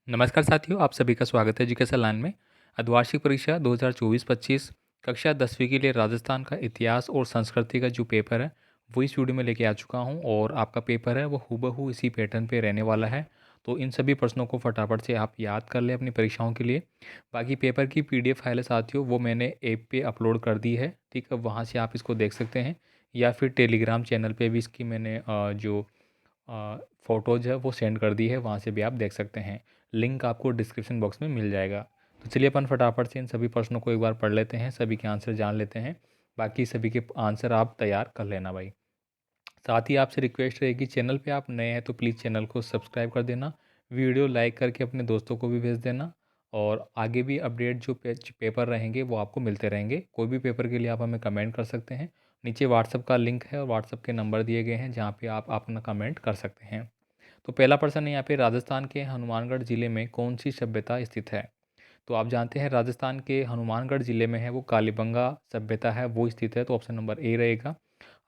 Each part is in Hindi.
नमस्कार साथियों, आप सभी का स्वागत है एजुकेशन लाइन में। अर्धवार्षिक परीक्षा 2024-25 कक्षा 10वीं के लिए राजस्थान का इतिहास और संस्कृति का जो पेपर है वो इस वीडियो में लेके आ चुका हूं और आपका पेपर है वो हूबहू इसी पैटर्न पे रहने वाला है। तो इन सभी प्रश्नों को फटाफट से आप याद कर लें अपनी परीक्षाओं के लिए। बाकी पेपर की पीडीएफ फाइल है साथियों, वो मैंने ऐप पे अपलोड कर दी है। ठीक है, वहाँ से आप इसको देख सकते हैं या फिर टेलीग्राम चैनल पर भी इसकी मैंने जो फ़ोटोज़ है वो सेंड कर दी है, वहाँ से भी आप देख सकते हैं। लिंक आपको डिस्क्रिप्शन बॉक्स में मिल जाएगा। तो चलिए अपन फटाफट से इन सभी प्रश्नों को एक बार पढ़ लेते हैं, सभी के आंसर जान लेते हैं। बाकी सभी के आंसर आप तैयार कर लेना भाई। साथ ही आपसे रिक्वेस्ट रहेगी, चैनल पे आप नए हैं तो प्लीज़ चैनल को सब्सक्राइब कर देना, वीडियो लाइक करके अपने दोस्तों को भी भेज देना और आगे भी अपडेट जो पेपर रहेंगे वो आपको मिलते रहेंगे। कोई भी पेपर के लिए आप हमें कमेंट कर सकते हैं। नीचे व्हाट्सअप का लिंक है और व्हाट्सअप के नंबर दिए गए हैं जहाँ पे आप अपना कमेंट कर सकते हैं। तो पहला प्रश्न है यहाँ पे, राजस्थान के हनुमानगढ़ ज़िले में कौन सी सभ्यता स्थित है? तो आप जानते हैं राजस्थान के हनुमानगढ़ ज़िले में है वो कालीबंगा सभ्यता है वो स्थित है, तो ऑप्शन नंबर ए रहेगा।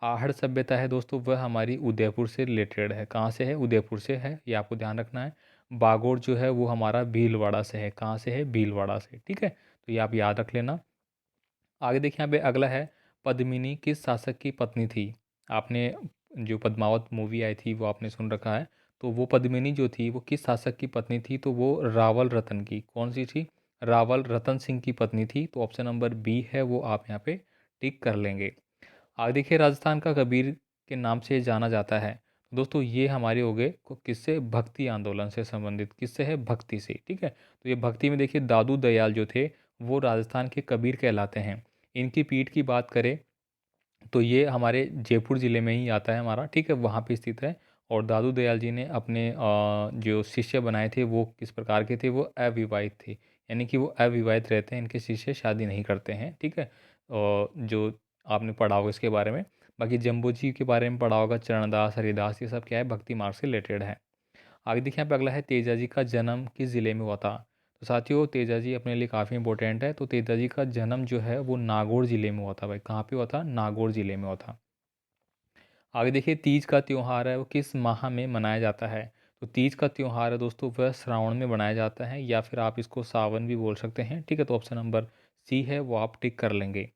आहड़ सभ्यता है दोस्तों, वह हमारी उदयपुर से रिलेटेड है। कहाँ से है? उदयपुर से है, ये आपको ध्यान रखना है। बागोड़ जो है वो हमारा भीलवाड़ा से है। कहाँ से है? भीलवाड़ा से। ठीक है, तो ये आप याद रख लेना। आगे देखिए यहाँ पे अगला है, पद्मिनी किस शासक की पत्नी थी? आपने जो पद्मावत मूवी आई थी वो आपने सुन रखा है। तो वो पद्मिनी जो थी वो किस शासक की पत्नी थी? तो वो रावल रतन की। कौन सी थी? रावल रतन सिंह की पत्नी थी। तो ऑप्शन नंबर बी है वो आप यहाँ पे टिक कर लेंगे। आगे देखिए, राजस्थान का कबीर के नाम से जाना जाता है। दोस्तों ये हमारे हो गए किससे? भक्ति आंदोलन से संबंधित। किससे है? भक्ति से। ठीक है, तो ये भक्ति में देखिए दादू दयाल जो थे वो राजस्थान के कबीर कहलाते हैं। इनकी पीठ की बात करें तो ये हमारे जयपुर ज़िले में ही आता है हमारा। ठीक है, वहाँ पे स्थित है। और दादू दयाल जी ने अपने जो शिष्य बनाए थे वो किस प्रकार के थे? वो अविवाहित थे, यानी कि वो अविवाहित रहते हैं, इनके शिष्य शादी नहीं करते हैं। ठीक है, और जो आपने पढ़ा होगा इसके बारे में। बाकी जम्बू जी के बारे में पढ़ा होगा, चरणदास हरिदास, ये सब क्या है? भक्ति मार्ग से रिलेटेड है। आगे देखिए यहाँ पे अगला है, तेजा जी का जन्म किस ज़िले में हुआ था? तो साथियों तेजा जी अपने लिए काफ़ी इंपॉर्टेंट है। तो तेजा जी का जन्म जो है वो नागौर ज़िले में हुआ था भाई। कहाँ पे हुआ था? नागौर ज़िले में हुआ था। आगे देखिए, तीज का त्यौहार है वो किस माह में मनाया जाता है? तो तीज का त्यौहार है दोस्तों वह श्रावण में मनाया जाता है, या फिर आप इसको सावन भी बोल सकते हैं। ठीक है, तो ऑप्शन नंबर सी है वो आप टिक कर लेंगे।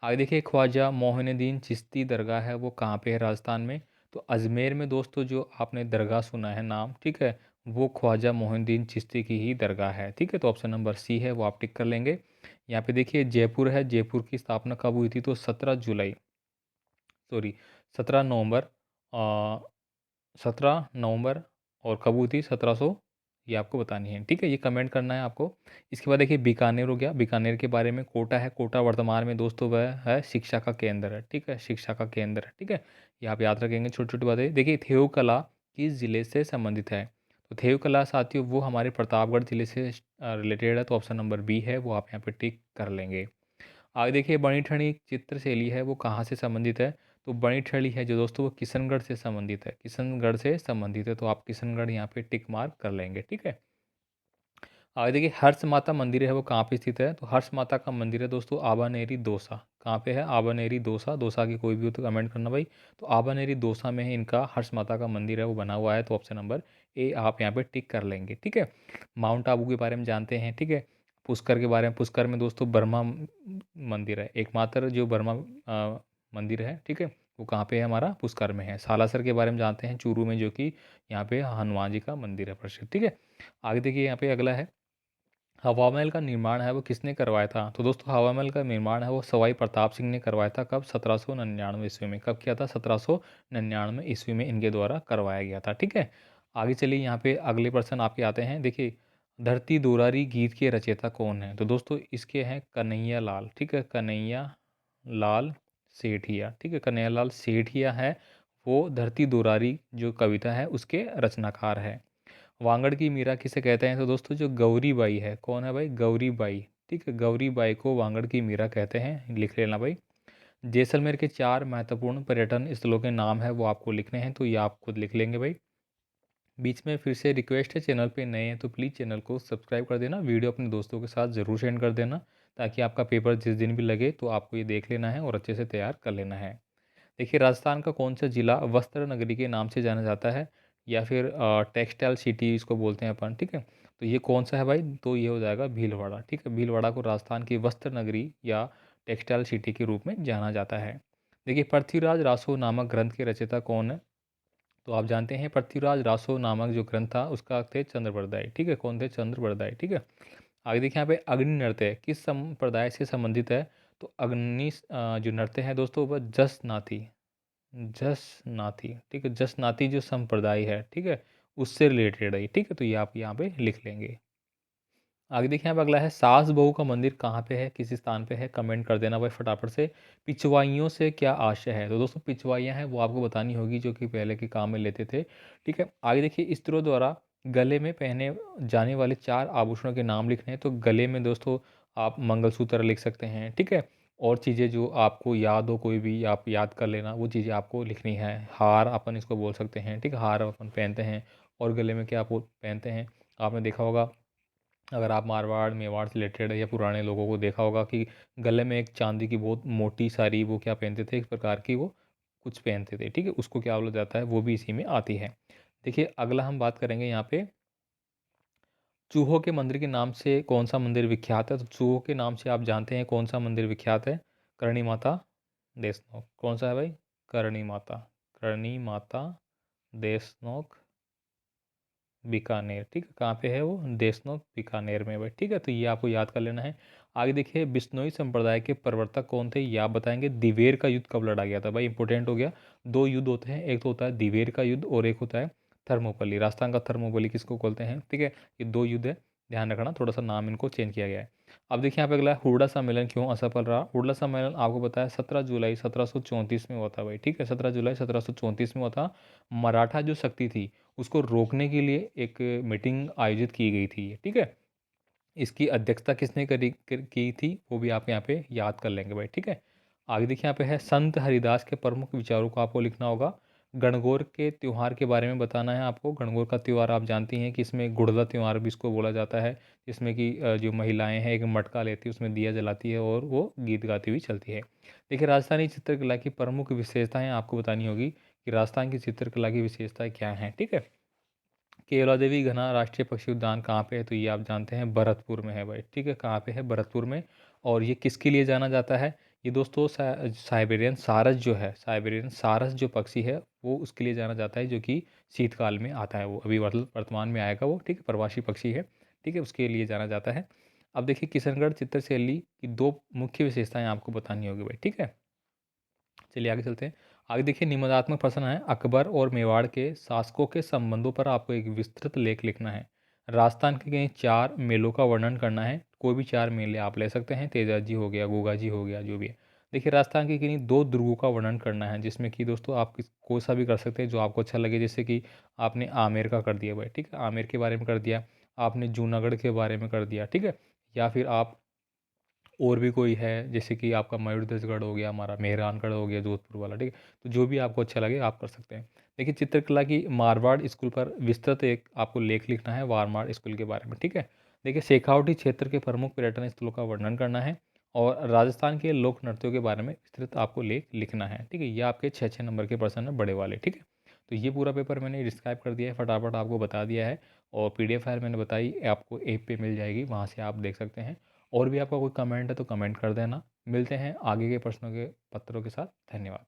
आगे देखिए, ख्वाजा मोहिनुद्दीन चिश्ती दरगाह है वो कहाँ पे है राजस्थान में? तो अजमेर में दोस्तों, जो आपने दरगाह सुना है नाम, ठीक है, वो ख्वाजा मोहिनुद्दीन चिश्ती की ही दरगाह है। ठीक है, तो ऑप्शन नंबर सी है वो आप टिक कर लेंगे। यहाँ पे देखिए जयपुर है, जयपुर की स्थापना कब हुई थी? तो 17 जुलाई, सॉरी 17 नवंबर, 17 नवंबर। और कब हुई थी? 1700, ये आपको बतानी है। ठीक है, ये कमेंट करना है आपको। इसके बाद देखिए बीकानेर हो गया, बीकानेर के बारे में कोटा है, कोटा वर्तमान में दोस्तों वह है शिक्षा का केंद्र है। ठीक है, शिक्षा का केंद्र है। ठीक है, ये आप याद रखेंगे, छोटी छोटी बातें। देखिए थेव कला किस जिले से संबंधित है? तो थेव कला साथियों वो हमारे प्रतापगढ़ जिले से रिलेटेड है, तो ऑप्शन नंबर बी है वो आप यहाँ पे टिक कर लेंगे। आगे देखिए, बणी ठनी चित्र शैली है वो कहाँ से संबंधित है? तो बणी ठनी है जो दोस्तों वो किशनगढ़ से संबंधित है, किशनगढ़ से संबंधित है, तो आप किशनगढ़ यहाँ पे टिक मार्क कर लेंगे। ठीक है, आगे देखिए, हर्ष माता मंदिर है वो कहाँ पे स्थित है? तो हर्ष माता का मंदिर है दोस्तों आबानेरी दौसा। कहाँ पे है? आबानेरी दौसा। दौसा की कोई भी हो तो कमेंट करना भाई। तो आबानेरी दौसा में ही इनका हर्ष माता का मंदिर है वो बना हुआ है, तो ऑप्शन नंबर ए आप यहाँ पे टिक कर लेंगे। ठीक है, माउंट आबू के बारे में जानते हैं। ठीक है, पुष्कर के बारे में, पुष्कर में दोस्तों ब्रह्मा मंदिर है, एकमात्र जो ब्रह्मा मंदिर है। ठीक है, वो कहाँ पे है? हमारा पुष्कर में है। सालासर के बारे में जानते हैं, चूरू में, जो कि यहाँ पे हनुमान जी का मंदिर है प्रसिद्ध। ठीक है, आगे देखिए यहाँ पे अगला है, हवा महल का निर्माण है वो किसने करवाया था? तो दोस्तों हवा महल का निर्माण है वो सवाई प्रताप सिंह ने करवाया था। कब? 1799 ईस्वी में। कब किया था? 1799 ईस्वी में इनके द्वारा करवाया गया था। ठीक है, आगे चलिए यहाँ पे अगले प्रश्न आपके आते हैं। देखिए, धरती दुरारी गीत के रचयिता कौन है? तो दोस्तों इसके हैं कन्हैया लाल। ठीक है, कन्हैया लाल सेठिया। ठीक है, कन्हैया लाल सेठिया है वो धरती दुरारी जो कविता है उसके रचनाकार है। वांगड़ की मीरा किसे कहते हैं? तो दोस्तों जो गौरी बाई है, कौन है भाई? गौरी बाई। ठीक है, गौरी बाई को वांगड़ की मीरा कहते हैं, लिख लेना भाई। जैसलमेर के 4 महत्वपूर्ण पर्यटन स्थलों के नाम है वो आपको लिखने हैं, तो ये आप खुद लिख लेंगे भाई। बीच में फिर से रिक्वेस्ट है, चैनल पे नए हैं तो प्लीज़ चैनल को सब्सक्राइब कर देना, वीडियो अपने दोस्तों के साथ ज़रूर सेंड कर देना, ताकि आपका पेपर जिस दिन भी लगे तो आपको ये देख लेना है और अच्छे से तैयार कर लेना है। देखिए, राजस्थान का कौन सा जिला वस्त्र नगरी के नाम से जाना जाता है? या फिर टेक्सटाइल सिटी इसको बोलते हैं अपन, ठीक है। तो ये कौन सा है भाई, तो ये हो जाएगा भीलवाड़ा, ठीक है। भीलवाड़ा को राजस्थान की वस्त्र नगरी या टेक्सटाइल सिटी के रूप में जाना जाता है। देखिए पृथ्वीराज रासो नामक ग्रंथ के रचयिता कौन है, तो आप जानते हैं पृथ्वीराज रासो नामक जो ग्रंथ था उसका थे चंद्रवरदाई, ठीक है। कौन थे, चंद्रवरदाई, ठीक है। आगे देखिए यहाँ पे अग्नि नृत्य किस संप्रदाय से संबंधित है, तो अग्नि जो नृत्य है दोस्तों वह जसनाती, जसनाती, ठीक है। जसनाती जो संप्रदाय है, ठीक है, उससे रिलेटेड है, ठीक है। तो ये आप यहाँ पे लिख लेंगे। आगे देखिए यहाँ पे अगला है सास बहू का मंदिर कहाँ पे है, किस स्थान पे है, कमेंट कर देना भाई फटाफट से। पिछवाइयों से क्या आशय है, तो दोस्तों पिछवाइयाँ हैं वो आपको बतानी होगी जो कि पहले के काम में लेते थे, ठीक है। आगे देखिए स्त्रियों द्वारा गले में पहने जाने वाले 4 आभूषणों के नाम लिखने हैं, तो गले में दोस्तों आप मंगलसूत्र लिख सकते हैं, ठीक है। और चीज़ें जो आपको याद हो कोई भी आप याद कर लेना, वो चीज़ें आपको लिखनी है। हार अपन इसको बोल सकते हैं, ठीक है, हार अपन पहनते हैं। और गले में क्या आप वो पहनते हैं, आपने देखा होगा अगर आप मारवाड़ मेवाड़ से रिलेटेड या पुराने लोगों को देखा होगा कि गले में एक चांदी की बहुत मोटी सारी वो क्या पहनते थे, एक प्रकार की वो कुछ पहनते थे, ठीक है। उसको क्या बोला जाता है, वो भी इसी में आती है। देखिए अगला हम बात करेंगे यहाँ पे चूहों के मंदिर के नाम से कौन सा मंदिर विख्यात है, तो चूहों के नाम से आप जानते हैं कौन सा मंदिर विख्यात है, करणी माता देशनोक। कौन सा है भाई, करणी माता, करणी माता देशनोक बीकानेर, ठीक है। कहाँ पे है वो, देशनोक बीकानेर में भाई, ठीक है। तो ये आपको याद कर लेना है। आगे देखिए बिश्नोई संप्रदाय के प्रवर्तक कौन थे, ये आप बताएंगे। दिवेर का युद्ध कब लड़ा गया था भाई, इंपॉर्टेंट हो गया। 2 युद्ध होते हैं, एक तो होता है दिवेर का युद्ध और एक होता है थर्मोपल्ली, राजस्थान का थर्मोपल्ली किसको बोलते हैं, ठीक है। ये 2 युद्ध है, ध्यान रखना, थोड़ा सा नाम इनको चेंज किया गया है। अब देखिए यहाँ पे अगला है हुडा सम्मेलन क्यों असफल रहा। हुडा सम्मेलन आपको पता है 17 जुलाई 1734 में हुआ था भाई, ठीक है। 17 जुलाई 1734 में हुआ था। मराठा जो शक्ति थी उसको रोकने के लिए एक मीटिंग आयोजित की गई थी, ठीक है। इसकी अध्यक्षता किसने की थी, वो भी आप यहाँ पे याद कर लेंगे भाई, ठीक है। आगे देखिए यहाँ पे है संत हरिदास के प्रमुख विचारों को आपको लिखना होगा। गणगौर के त्यौहार के बारे में बताना है आपको। गणगौर का त्यौहार आप जानती हैं कि इसमें गुड़दा त्यौहार भी इसको बोला जाता है, जिसमें कि जो महिलाएं हैं एक मटका लेती है, उसमें दिया जलाती है और वो गीत गाती हुई चलती है। देखिए राजस्थानी चित्रकला की प्रमुख विशेषताएं आपको बतानी होगी कि राजस्थान की चित्रकला की विशेषताएं क्या हैं, ठीक है। केवला देवी घना राष्ट्रीय पक्षी उद्यान कहाँ पे है, तो ये आप जानते हैं भरतपुर में है भाई, ठीक है। कहाँ पे है, भरतपुर में। और ये किसके लिए जाना जाता है, ये दोस्तों साइबेरियन सारस जो है, साइबेरियन सारस जो पक्षी है वो उसके लिए जाना जाता है जो कि शीतकाल में आता है, वो अभी वर्तमान में आएगा वो, ठीक है, प्रवासी पक्षी है, ठीक है, उसके लिए जाना जाता है। अब देखिए किशनगढ़ चित्रशैली की 2 मुख्य विशेषताएं आपको बतानी होगी भाई, ठीक है। चलिए आगे चलते हैं। आगे देखिए निबंधात्मक प्रश्न है, अकबर और मेवाड़ के शासकों के संबंधों पर आपको एक विस्तृत लेख लिखना है। राजस्थान के कहीं 4 मेलों का वर्णन करना है, कोई भी 4 मेले आप ले सकते हैं, तेजाजी हो गया, गोगाजी हो गया, जो भी है। देखिए राजस्थान के कहीं 2 दुर्गों का वर्णन करना है, जिसमें कि दोस्तों आप कोई सा भी कर सकते हैं जो आपको अच्छा लगे, जैसे कि आपने आमेर का कर दिया भाई, ठीक है, आमेर के बारे में कर दिया, आपने जूनागढ़ के बारे में कर दिया, ठीक है। या फिर आप और भी कोई है जैसे कि आपका मयूरध्वजगढ़ हो गया, हमारा मेहरानगढ़ हो गया जोधपुर वाला, ठीक है। तो जो भी आपको अच्छा लगे आप कर सकते हैं। देखिए चित्रकला की मारवाड़ स्कूल पर विस्तृत एक आपको लेख लिखना है मारवाड़ स्कूल के बारे में, ठीक है। देखिए शेखावटी क्षेत्र के प्रमुख पर्यटन स्थलों का वर्णन करना है और राजस्थान के लोक नृत्यों के बारे में विस्तृत आपको लेख लिखना है, ठीक है। ये आपके 6 नंबर के प्रश्न है बड़े वाले, ठीक है। तो ये पूरा पेपर मैंने डिस्क्राइब कर दिया है, फटाफट आपको बता दिया है। और पीडीएफ फाइल मैंने बताई आपको ऐप पे मिल जाएगी, वहाँ से आप देख सकते हैं। और भी आपका कोई कमेंट है तो कमेंट कर देना। मिलते हैं आगे के प्रश्नों के पत्रों के साथ। धन्यवाद।